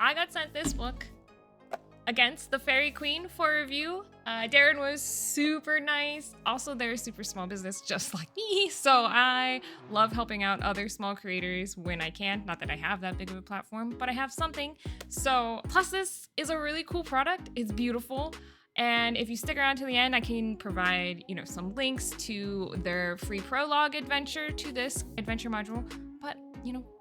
I got sent this book, Against the Faerie Queene, for review. Darren was super nice. Also, they're a super small business just like me, so I love helping out other small creators when I can. Not that I have that big of a platform, but I have something. So, plus this is a really cool product. It's beautiful. And if you stick around to the end, I can provide, some links to their free prologue adventure to this adventure module. But,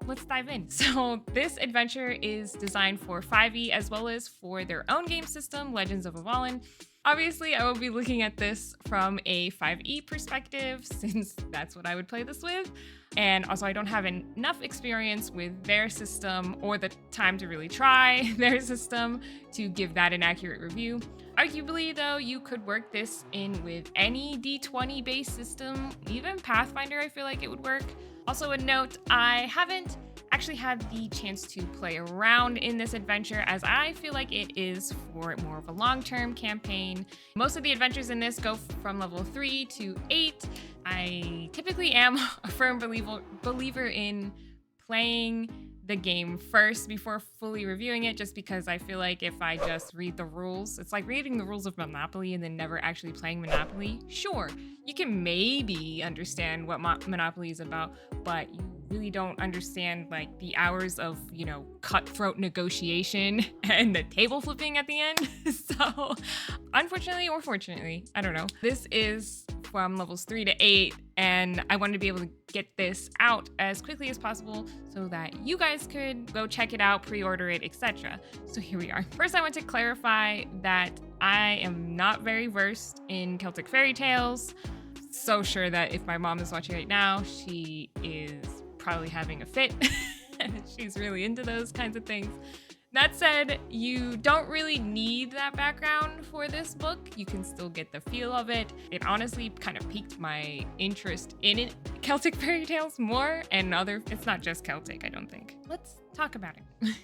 let's dive in. So this adventure is designed for 5e as well as for their own game system, Legends of Avalon. Obviously, I will be looking at this from a 5e perspective since that's what I would play this with. And also, I don't have enough experience with their system or the time to really try their system to give that an accurate review. Arguably, though, you could work this in with any D20 based system, even Pathfinder, I feel like it would work. Also a note, I haven't actually had the chance to play around in this adventure as I feel like it is for more of a long-term campaign. Most of the adventures in this go from level 3 to 8. I typically am a firm believer in playing the game first before fully reviewing it, just because I feel like if I just read the rules, it's like reading the rules of Monopoly and then never actually playing Monopoly. Sure, you can maybe understand what Monopoly is about, but you really don't understand like the hours of, cutthroat negotiation and the table flipping at the end. So unfortunately or fortunately, I don't know. This is from levels 3 to 8, and I wanted to be able to get this out as quickly as possible so that you guys could go check it out, pre-order it, etc. So here we are. First, I want to clarify that I am not very versed in Celtic fairy tales. So sure that if my mom is watching right now, she is probably having a fit. She's really into those kinds of things. That said, you don't really need that background for this book. You can still get the feel of it. It honestly kind of piqued my interest in it. Celtic fairy tales more, and it's not just Celtic, I don't think. Let's talk about it.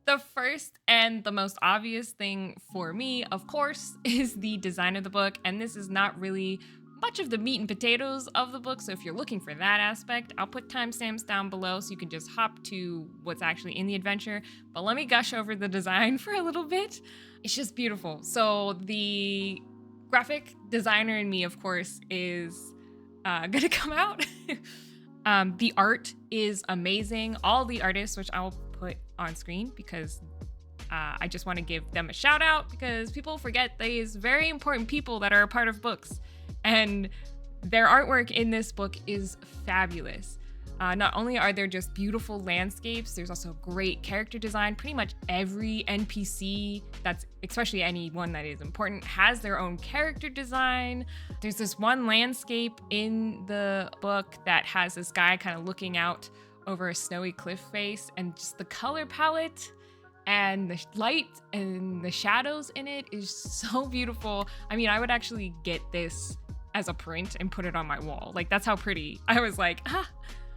The first and the most obvious thing for me, of course, is the design of the book, and this is not really much of the meat and potatoes of the book, so if you're looking for that aspect, I'll put timestamps down below so you can just hop to what's actually in the adventure. But let me gush over the design for a little bit. It's just beautiful. So the graphic designer in me, of course, is gonna come out. The art is amazing. All the artists, which I'll put on screen because I just want to give them a shout out because people forget these very important people that are a part of books. And their artwork in this book is fabulous. Not only are there just beautiful landscapes, there's also great character design. Pretty much every NPC, that's especially any one that is important, has their own character design. There's this one landscape in the book that has this guy kind of looking out over a snowy cliff face, and just the color palette and the light and the shadows in it is so beautiful. I mean, I would actually get this as a print and put it on my wall. Like, that's how pretty. I was like,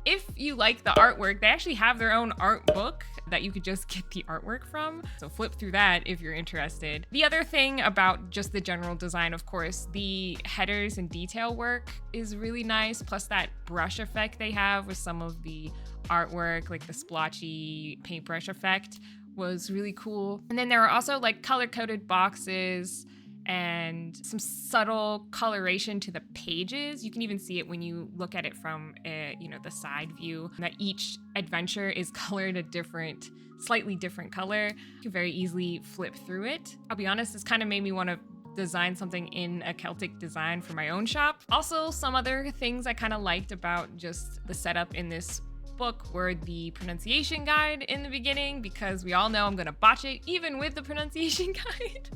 If you like the artwork, they actually have their own art book that you could just get the artwork from. So flip through that if you're interested. The other thing about just the general design, of course, the headers and detail work is really nice. Plus that brush effect they have with some of the artwork, like the splotchy paintbrush effect, was really cool. And then there are also like color-coded boxes and some subtle coloration to the pages. You can even see it when you look at it from the side view, that each adventure is colored a slightly different color. You can very easily flip through it. I'll be honest, this kind of made me want to design something in a Celtic design for my own shop. Also, some other things I kind of liked about just the setup in this book were the pronunciation guide in the beginning, because we all know I'm gonna botch it even with the pronunciation guide.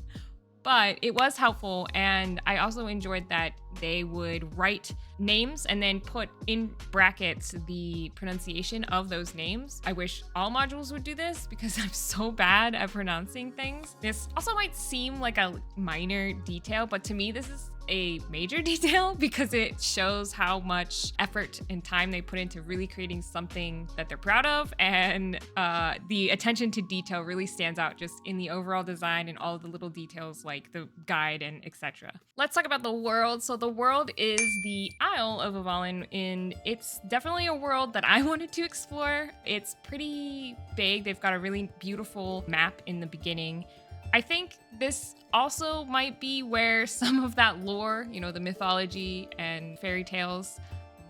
But it was helpful, and I also enjoyed that they would write names and then put in brackets the pronunciation of those names. I wish all modules would do this because I'm so bad at pronouncing things. This also might seem like a minor detail, but to me this is a major detail because it shows how much effort and time they put into really creating something that they're proud of, and the attention to detail really stands out just in the overall design and all of the little details like the guide and etc. Let's talk about the world. So the world is the Isle of Avalon, and it's definitely a world that I wanted to explore. It's pretty big. They've got a really beautiful map in the beginning. I think this also might be where some of that lore, you know, the mythology and fairy tales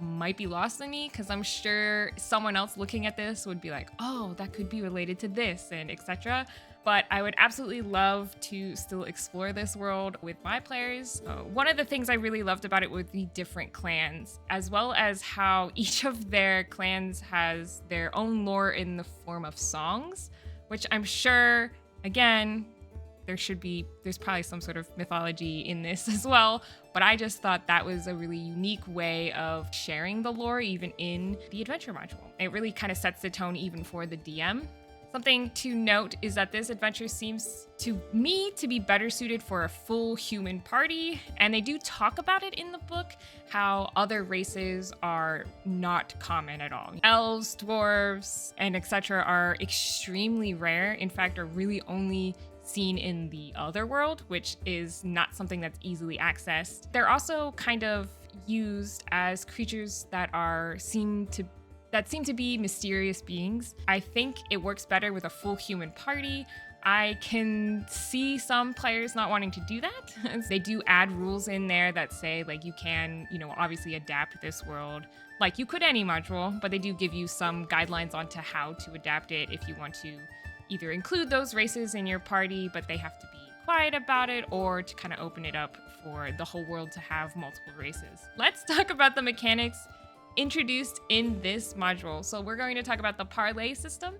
might be lost on me, because I'm sure someone else looking at this would be like, oh, that could be related to this and etc. But I would absolutely love to still explore this world with my players. One of the things I really loved about it was the different clans, as well as how each of their clans has their own lore in the form of songs, which I'm sure, again, there's probably some sort of mythology in this as well, but I just thought that was a really unique way of sharing the lore even in the adventure module. It really kind of sets the tone even for the DM. Something to note is that this adventure seems to me to be better suited for a full human party, and they do talk about it in the book, how other races are not common at all. Elves, dwarves, and etc. are extremely rare, in fact are really only seen in the other world, which is not something that's easily accessed. They're also kind of used as creatures that seem to be mysterious beings. I think it works better with a full human party. I can see some players not wanting to do that. They do add rules in there that say, like, you can, you know, obviously adapt this world like you could any module, but they do give you some guidelines onto how to adapt it if you want to either include those races in your party, but they have to be quiet about it, or to kind of open it up for the whole world to have multiple races. Let's talk about the mechanics introduced in this module. So we're going to talk about the Parley system.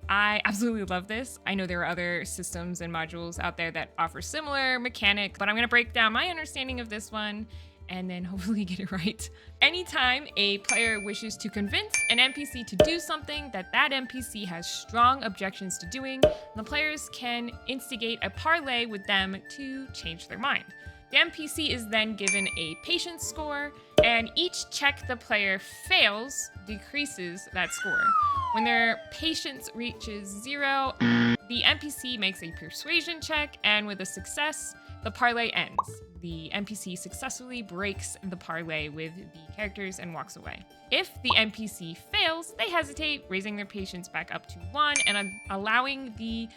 I absolutely love this. I know there are other systems and modules out there that offer similar mechanics, but I'm going to break down my understanding of this one and then hopefully get it right. Anytime a player wishes to convince an NPC to do something that NPC has strong objections to doing, the players can instigate a parley with them to change their mind. The NPC is then given a patience score, and each check the player fails decreases that score. When their patience reaches 0, the NPC makes a persuasion check, and with a success, the parley ends. The NPC successfully breaks the parley with the characters and walks away. If the NPC fails, they hesitate, raising their patience back up to 1 and allowing the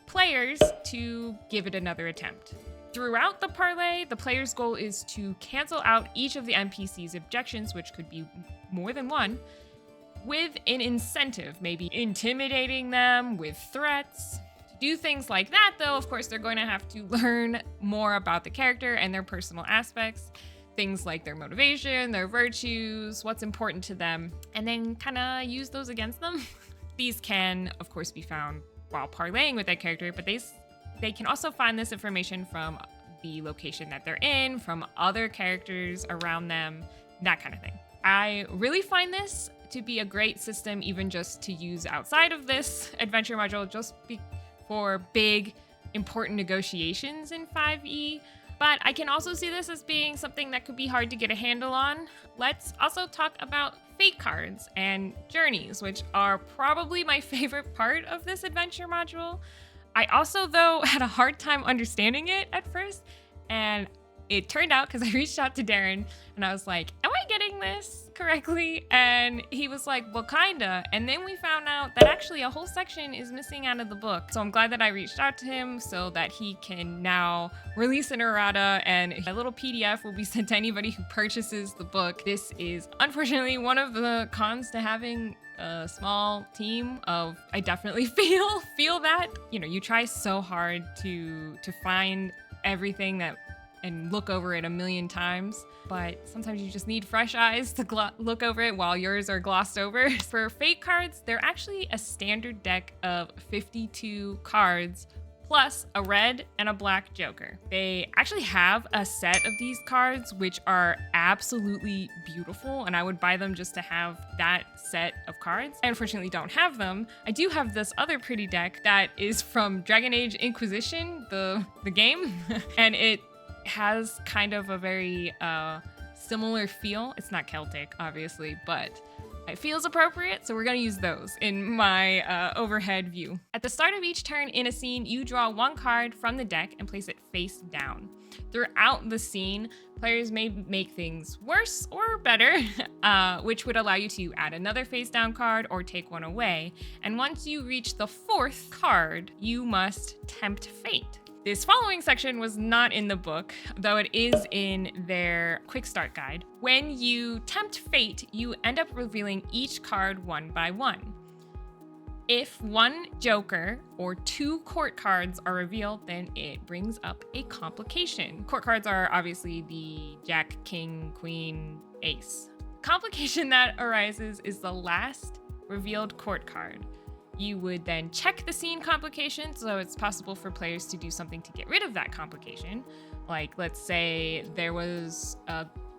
players to give it another attempt. Throughout the parley, the player's goal is to cancel out each of the NPC's objections, which could be more than one, with an incentive, maybe intimidating them with threats. To do things like that, though, of course, they're going to have to learn more about the character and their personal aspects, things like their motivation, their virtues, what's important to them, and then kind of use those against them. These can, of course, be found while parlaying with that character, but they can also find this information from the location that they're in, from other characters around them, that kind of thing. I really find this to be a great system, even just to use outside of this adventure module, just for big, important negotiations in 5e. But I can also see this as being something that could be hard to get a handle on. Let's also talk about fate cards and journeys, which are probably my favorite part of this adventure module. I also, though, had a hard time understanding it at first, and it turned out, because I reached out to Darren, and I was like, am I getting this correctly? And he was like, well, kinda. And then we found out that actually a whole section is missing out of the book. So I'm glad that I reached out to him so that he can now release an errata, and a little PDF will be sent to anybody who purchases the book. This is unfortunately one of the cons to having a small team of, I definitely feel that, you know, you try so hard to find everything that and look over it a million times, but sometimes you just need fresh eyes to look over it while yours are glossed over. For fate cards, they're actually a standard deck of 52 cards plus a red and a black joker. They actually have a set of these cards which are absolutely beautiful, and I would buy them just to have that set of cards. I unfortunately don't have them. I do have this other pretty deck that is from Dragon Age Inquisition, the game, and it has kind of a very similar feel. It's not Celtic, obviously, but it feels appropriate, so we're gonna use those in my overhead view. At the start of each turn in a scene, you draw one card from the deck and place it face down. Throughout the scene, players may make things worse or better, which would allow you to add another face down card or take one away. And once you reach the 4th card, you must tempt fate. This following section was not in the book, though it is in their quick start guide. When you tempt fate, you end up revealing each card one by one. If one joker or 2 court cards are revealed, then it brings up a complication. Court cards are obviously the Jack, King, Queen, Ace. Complication that arises is the last revealed court card. You would then check the scene complication, so it's possible for players to do something to get rid of that complication. Like, let's say there was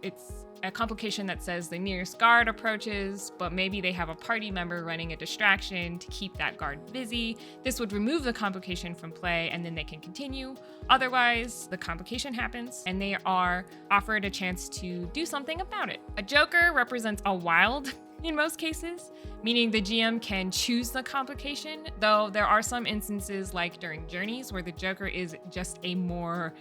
it's a complication that says the nearest guard approaches, but maybe they have a party member running a distraction to keep that guard busy. This would remove the complication from play, and then they can continue. Otherwise, the complication happens, and they are offered a chance to do something about it. A joker represents a wild in most cases, meaning the GM can choose the complication, though there are some instances like during journeys where the joker is just a more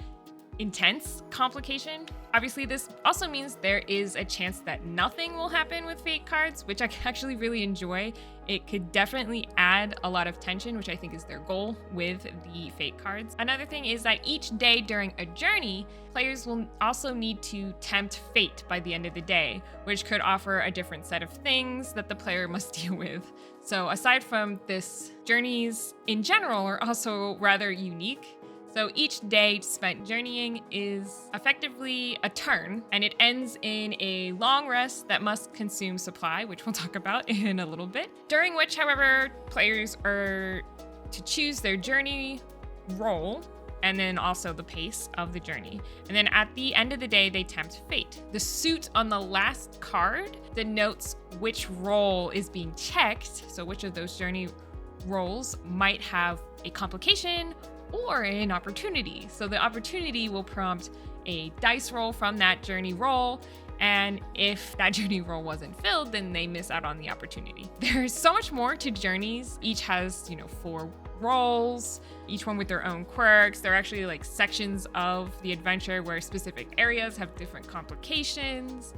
intense complication. Obviously, this also means there is a chance that nothing will happen with fate cards, which I actually really enjoy. It could definitely add a lot of tension, which I think is their goal with the fate cards. Another thing is that each day during a journey, players will also need to tempt fate by the end of the day, which could offer a different set of things that the player must deal with. So aside from this, journeys in general are also rather unique. So each day spent journeying is effectively a turn, and it ends in a long rest that must consume supply, which we'll talk about in a little bit. During which, however, players are to choose their journey role, and then also the pace of the journey. And then at the end of the day, they tempt fate. The suit on the last card denotes which role is being checked, so which of those journey roles might have a complication or an opportunity. So the opportunity will prompt a dice roll from that journey roll, and if that journey roll wasn't filled, then they miss out on the opportunity. There's so much more to journeys. Each has, 4 roles, each one with their own quirks. There are actually like sections of the adventure where specific areas have different complications.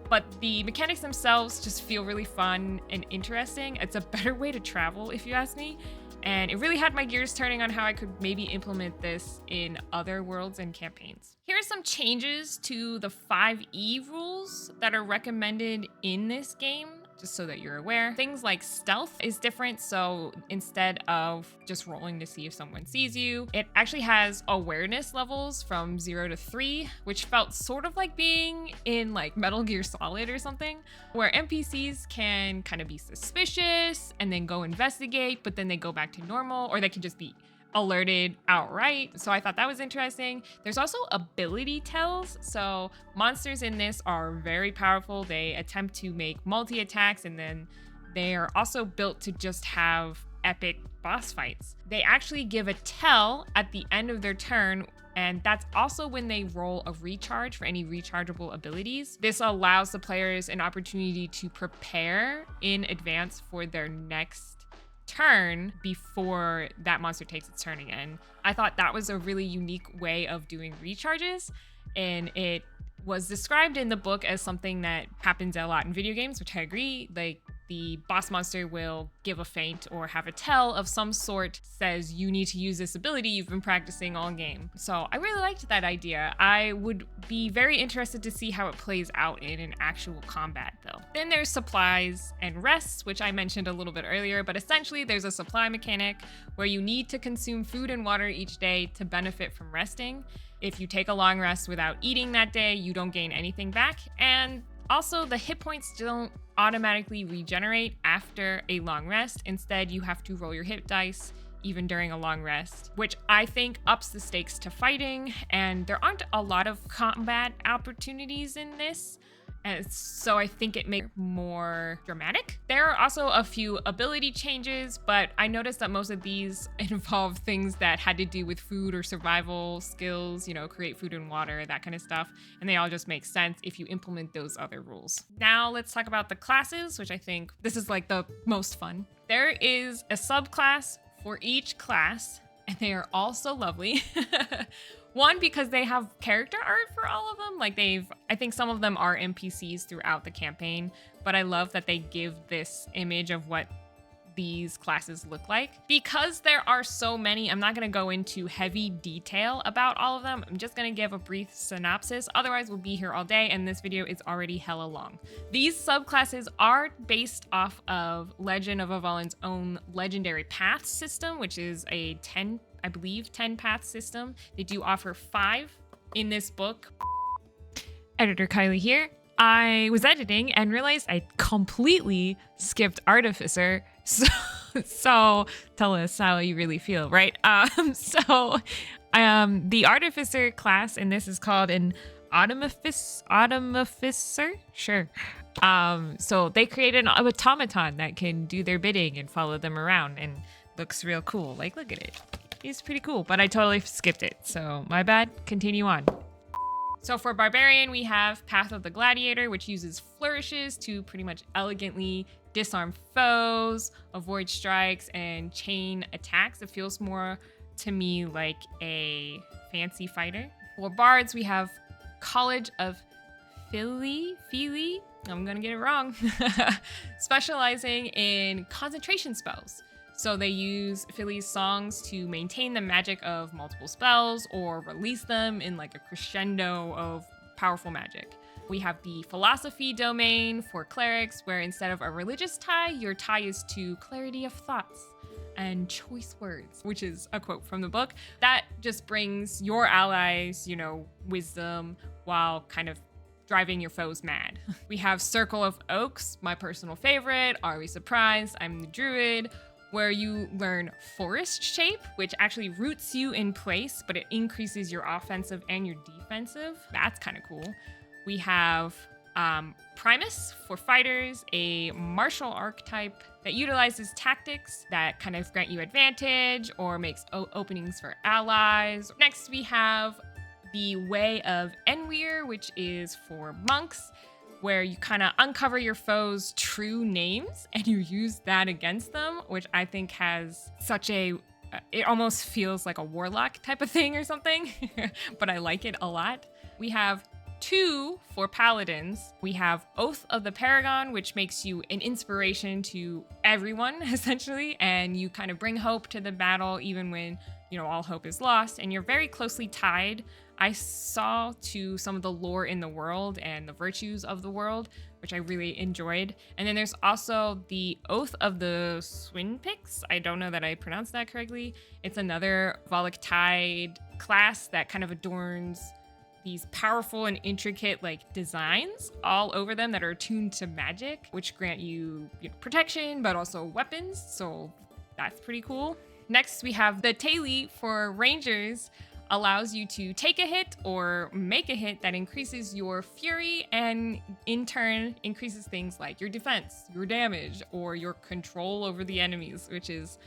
But the mechanics themselves just feel really fun and interesting. It's a better way to travel, if you ask me. And it really had my gears turning on how I could maybe implement this in other worlds and campaigns. Here are some changes to the 5e rules that are recommended in this game, just so that you're aware. Things like stealth is different, so instead of just rolling to see if someone sees you, it actually has awareness levels from 0 to 3, which felt sort of like being in like Metal Gear Solid or something, where NPCs can kind of be suspicious and then go investigate, but then they go back to normal, or they can just be alerted outright. So I thought that was interesting. There's also ability tells. So monsters in this are very powerful. They attempt to make multi-attacks, and then they are also built to just have epic boss fights. They actually give a tell at the end of their turn, and that's also when they roll a recharge for any rechargeable abilities. This allows the players an opportunity to prepare in advance for their next turn before that monster takes its turn again. I thought that was a really unique way of doing recharges, and it was described in the book as something that happens a lot in video games, which I agree. Like, the boss monster will give a feint or have a tell of some sort, says you need to use this ability you've been practicing all game. So I really liked that idea. I would be very interested to see how it plays out in an actual combat though. Then there's supplies and rests, which I mentioned a little bit earlier, but essentially there's a supply mechanic where you need to consume food and water each day to benefit from resting. If you take a long rest without eating that day, you don't gain anything back. And also, the hit points don't automatically regenerate after a long rest. Instead, you have to roll your hit dice even during a long rest, which I think ups the stakes to fighting. And there aren't a lot of combat opportunities in this. And so I think it makes it more dramatic. There are also a few ability changes, but I noticed that most of these involve things that had to do with food or survival skills, you know, create food and water, that kind of stuff. And they all just make sense if you implement those other rules. Now let's talk about the classes, which I think this is like the most fun. There is a subclass for each class, and they are all so lovely. One, because they have character art for all of them. Like I think some of them are NPCs throughout the campaign, but I love that they give this image of what these classes look like. Because there are so many, I'm not gonna go into heavy detail about all of them. I'm just gonna give a brief synopsis. Otherwise, we'll be here all day, and this video is already hella long. These subclasses are based off of Legend of Avalon's own legendary path system, which is a 10 path system. They do offer 5 in this book. Editor Kylie here. I was editing and realized I completely skipped Artificer. So tell us how you really feel, right? The Artificer class in this is called an Automificer? Sure. So they created an automaton that can do their bidding and follow them around, and looks real cool. Like, look at it. It's pretty cool, but I totally skipped it. So my bad, continue on. So for Barbarian, we have Path of the Gladiator, which uses flourishes to pretty much elegantly disarm foes, avoid strikes, and chain attacks. It feels more to me like a fancy fighter. For Bards, we have College of Faerie, I'm gonna get it wrong, specializing in concentration spells. So they use Philly's songs to maintain the magic of multiple spells or release them in like a crescendo of powerful magic. We have the philosophy domain for clerics, where instead of a religious tie, your tie is to clarity of thoughts and choice words, which is a quote from the book. That just brings your allies, you know, wisdom while kind of driving your foes mad. We have Circle of Oaks, my personal favorite. Are we surprised? I'm the druid, where you learn Forest Shape, which actually roots you in place, but it increases your offensive and your defensive. That's kind of cool. We have Primus for fighters, a martial archetype that utilizes tactics that kind of grant you advantage or makes openings for allies. Next, we have the Way of Enweir, which is for monks, where you kind of uncover your foes' true names and you use that against them, which I think has such a, it almost feels like a warlock type of thing or something, but I like it a lot. We have 2 for paladins. We have Oath of the Paragon, which makes you an inspiration to everyone, essentially, and you kind of bring hope to the battle even when, you know, all hope is lost, and you're very closely tied, I saw, to some of the lore in the world and the virtues of the world, which I really enjoyed. And then there's also the Oath of the Swinpix. I don't know that I pronounced that correctly. It's another Voloctide class that kind of adorns these powerful and intricate like designs all over them that are attuned to magic, which grant you, protection, but also weapons. So that's pretty cool. Next, we have the Taili for Rangers. Allows you to take a hit or make a hit that increases your fury and in turn increases things like your defense, your damage, or your control over the enemies, which is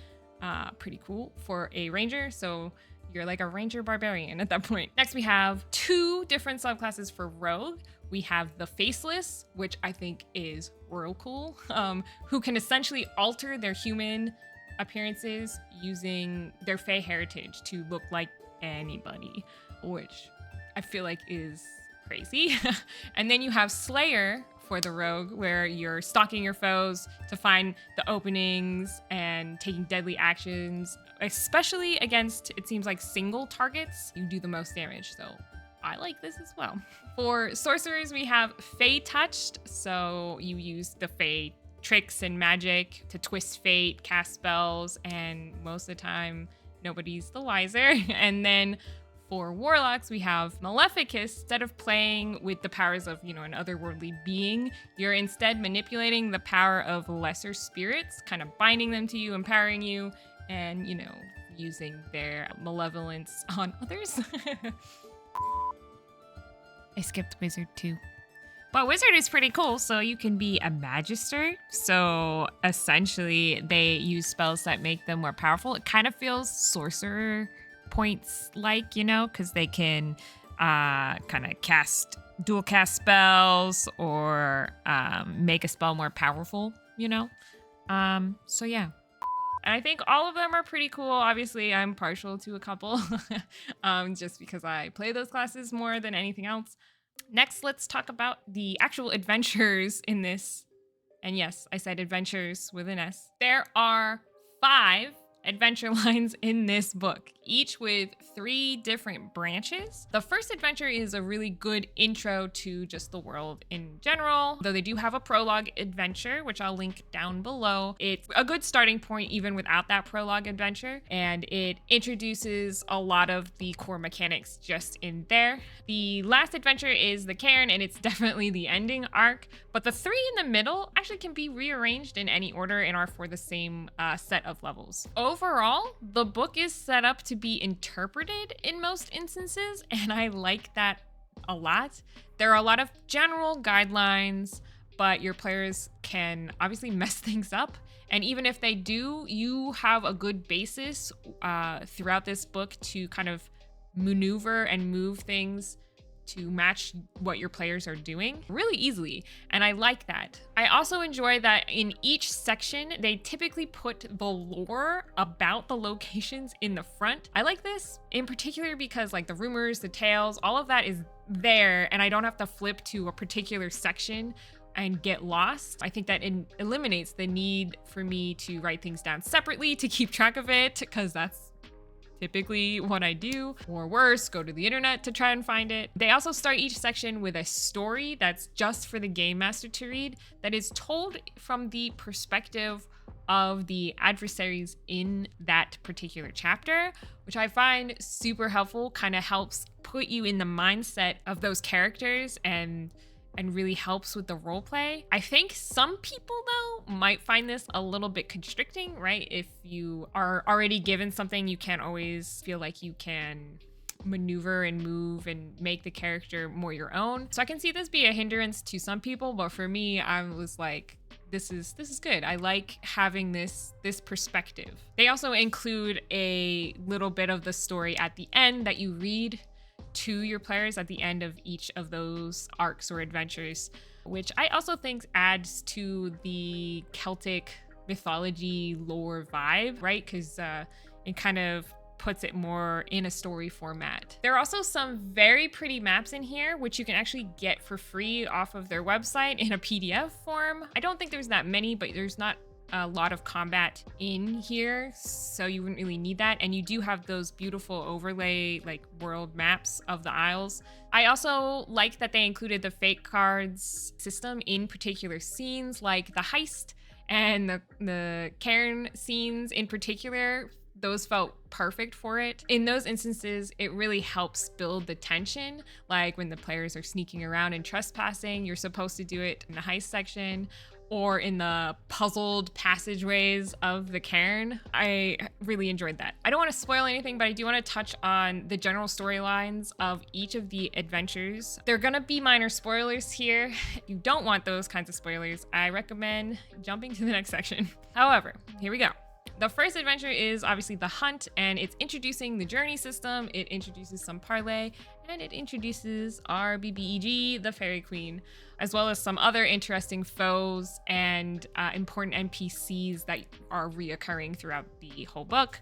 pretty cool for a ranger. So you're like a ranger barbarian at that point. Next, we have 2 different subclasses for rogue. We have the Faceless, which I think is real cool, who can essentially alter their human appearances using their Fae heritage to look like anybody, which I feel like is crazy. And then you have Slayer for the rogue, where you're stalking your foes to find the openings and taking deadly actions, especially against, it seems like, single targets. You do the most damage, so I like this as well. For sorcerers, we have Fae Touched, so you use the Fae tricks and magic to twist fate, cast spells, and most of the time nobody's the wiser. And then for warlocks, we have Maleficus. Instead of playing with the powers of, an otherworldly being, you're instead manipulating the power of lesser spirits, kind of binding them to you, empowering you, and, using their malevolence on others. I skipped Wizard too. But wizard is pretty cool, so you can be a magister. So essentially, they use spells that make them more powerful. It kind of feels sorcerer points like, you know, because they can kind of dual cast spells or make a spell more powerful, you know. So yeah. And I think all of them are pretty cool. Obviously, I'm partial to a couple just because I play those classes more than anything else. Next, let's talk about the actual adventures in this. And yes, I said adventures with an S. There are 5 adventure lines in this book, each with 3 different branches. The first adventure is a really good intro to just the world in general, though they do have a prologue adventure, which I'll link down below. It's a good starting point even without that prologue adventure, and it introduces a lot of the core mechanics just in there. The last adventure is the Cairn, and it's definitely the ending arc, but the 3 in the middle actually can be rearranged in any order and are for the same set of levels. Overall, the book is set up to be interpreted in most instances, and I like that a lot. There are a lot of general guidelines, but your players can obviously mess things up. And even if they do, you have a good basis throughout this book to kind of maneuver and move things to match what your players are doing really easily, and I like that. I also enjoy that in each section, they typically put the lore about the locations in the front. I like this in particular because like the rumors, the tales, all of that is there, and I don't have to flip to a particular section and get lost. I think that it eliminates the need for me to write things down separately to keep track of it, because that's typically what I do, or worse, go to the internet to try and find it. They also start each section with a story that's just for the game master to read, that is told from the perspective of the adversaries in that particular chapter, which I find super helpful, kind of helps put you in the mindset of those characters and really helps with the role play. I think some people though might find this a little bit constricting, right? If you are already given something, you can't always feel like you can maneuver and move and make the character more your own. So I can see this be a hindrance to some people, but for me, I was like, this is good. I like having this perspective. They also include a little bit of the story at the end that you read to your players at the end of each of those arcs or adventures, which I also think adds to the Celtic mythology lore vibe, right? Because it kind of puts it more in a story format. There are also some very pretty maps in here, which you can actually get for free off of their website in a PDF form. I don't think there's that many, but there's not a lot of combat in here, so you wouldn't really need that. And you do have those beautiful overlay like world maps of the Isles. I also like that they included the fate cards system in particular scenes, like the heist and the Cairn scenes in particular. Those felt perfect for it. In those instances, it really helps build the tension. Like when the players are sneaking around and trespassing, you're supposed to do it in the heist section or in the puzzled passageways of the Cairn. I really enjoyed that. I don't want to spoil anything, but I do want to touch on the general storylines of each of the adventures. There are gonna be minor spoilers here. If you don't want those kinds of spoilers, I recommend jumping to the next section. However, here we go. The first adventure is obviously the hunt, and it's introducing the journey system. It introduces some parlay, and it introduces our BBEG, the Faerie Queene, as well as some other interesting foes and important NPCs that are reoccurring throughout the whole book.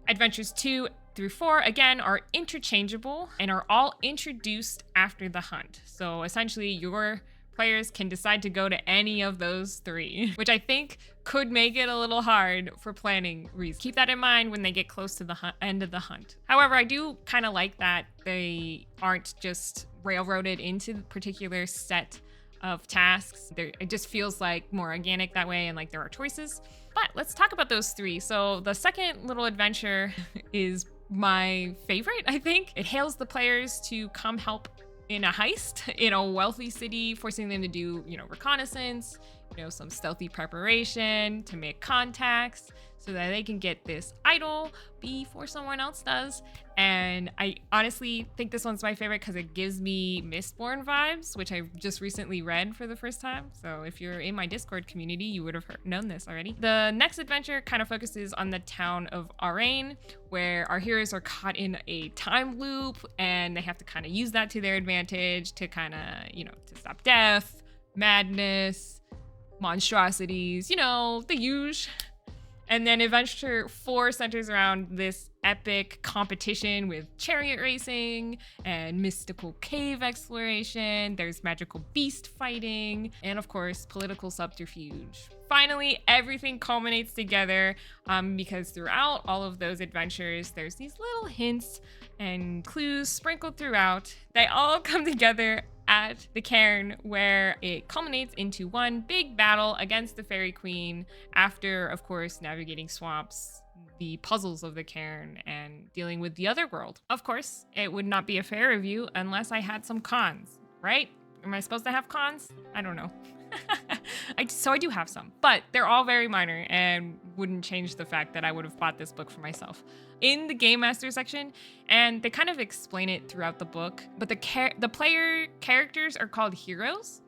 Adventures 2 through 4, again, are interchangeable and are all introduced after the hunt. So essentially, your players can decide to go to any of those 3, which I think could make it a little hard for planning reasons. Keep that in mind when they get close to the end of the hunt. However, I do kind of like that they aren't just railroaded into the particular set of tasks. It just feels like more organic that way, and like there are choices. But let's talk about those 3. So the second little adventure is my favorite, I think. It hails the players to come help in a heist in a wealthy city, forcing them to do, reconnaissance, some stealthy preparation to make contacts. so that they can get this idol before someone else does. And I honestly think this one's my favorite because it gives me Mistborn vibes, which I just recently read for the first time. So if you're in my Discord community, you would have known this already. The next adventure kind of focuses on the town of Arain, where our heroes are caught in a time loop and they have to kind of use that to their advantage to kind of, to stop death, madness, monstrosities, the huge. And then Adventure 4 centers around this epic competition with chariot racing and mystical cave exploration. There's magical beast fighting, and of course, political subterfuge. Finally, everything culminates together because throughout all of those adventures, there's these little hints and clues sprinkled throughout. They all come together at the cairn, where it culminates into one big battle against the Faerie Queene after, of course, navigating swamps, the puzzles of the cairn, and dealing with the other world. Of course, it would not be a fair review unless I had some cons, right? Am I supposed to have cons? I don't know. So I do have some, but they're all very minor and wouldn't change the fact that I would have bought this book for myself. In the Game Master section, and they kind of explain it throughout the book, but the player characters are called heroes,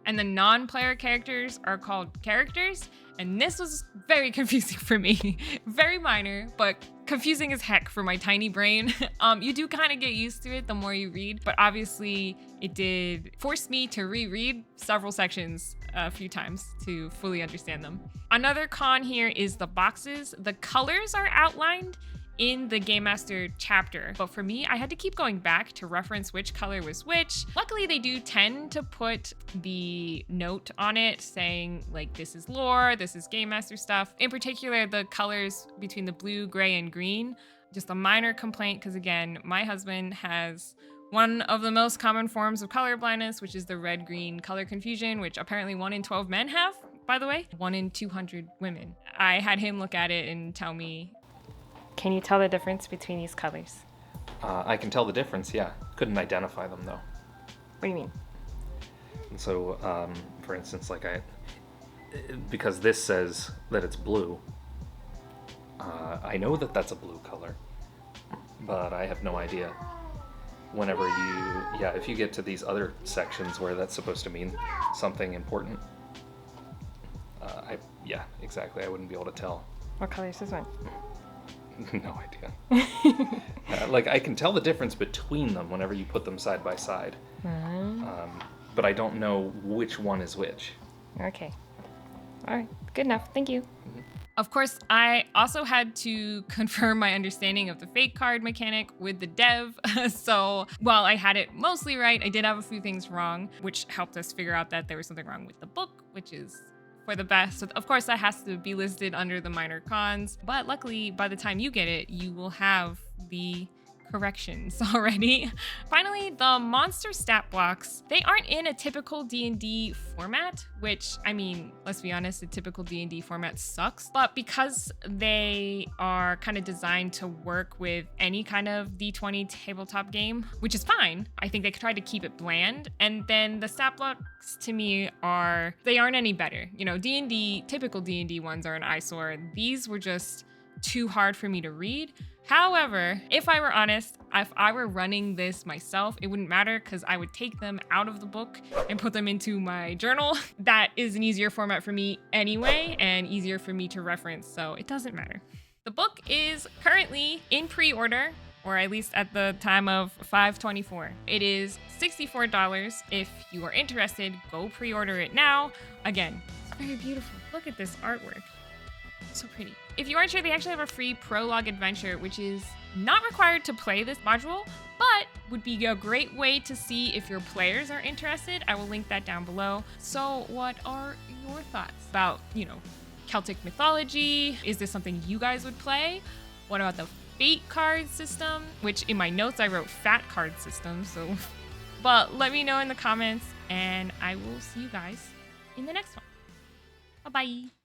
and the non-player characters are called characters, and this was very confusing for me. Very minor, but confusing as heck for my tiny brain. You do kind of get used to it the more you read, but obviously it did force me to reread several sections a few times to fully understand them. Another con here is the boxes. The colors are outlined in the Game Master chapter, but for me, I had to keep going back to reference which color was which. Luckily, they do tend to put the note on it saying like, this is lore, this is Game Master stuff. In particular, the colors between the blue, gray, and green, just a minor complaint, because again, my husband has one of the most common forms of color blindness, which is the red-green color confusion, which apparently 1 in 12 men have, by the way, 1 in 200 women. I had him look at it and tell me, can you tell the difference between these colors? I can tell the difference, yeah. Couldn't identify them, though. What do you mean? So, for instance, because this says that it's blue, I know that that's a blue color, but I have no idea. Whenever if you get to these other sections where that's supposed to mean something important, exactly, I wouldn't be able to tell. What color is this one? No idea. I can tell the difference between them whenever you put them side by side, but I don't know which one is which. Okay. All right. Good enough. Thank you. Mm-hmm. Of course, I also had to confirm my understanding of the fate card mechanic with the dev. So while I had it mostly right, I did have a few things wrong, which helped us figure out that there was something wrong with the book, which is for the best. So of course, that has to be listed under the minor cons. But luckily, by the time you get it, you will have the corrections already. Finally, the monster stat blocks, they aren't in a typical D&D format, which, I mean, let's be honest, the typical D&D format sucks. But because they are kind of designed to work with any kind of D20 tabletop game, which is fine, I think they could try to keep it bland. And then the stat blocks to me they aren't any better. D&D, typical D&D ones are an eyesore. These were just too hard for me to read. However, if I were honest, if I were running this myself, it wouldn't matter because I would take them out of the book and put them into my journal. That is an easier format for me anyway and easier for me to reference, so it doesn't matter. The book is currently in pre-order, or at least at the time of 5/24. It is $64. If you are interested, go pre-order it now. Again, it's very beautiful. Look at this artwork. So pretty. If you aren't sure, they actually have a free prologue adventure, which is not required to play this module, but would be a great way to see if your players are interested. I will link that down below. So what are your thoughts about, Celtic mythology? Is this something you guys would play? What about the fate card system? Which in my notes, I wrote fat card system. But let me know in the comments and I will see you guys in the next one. Bye-bye.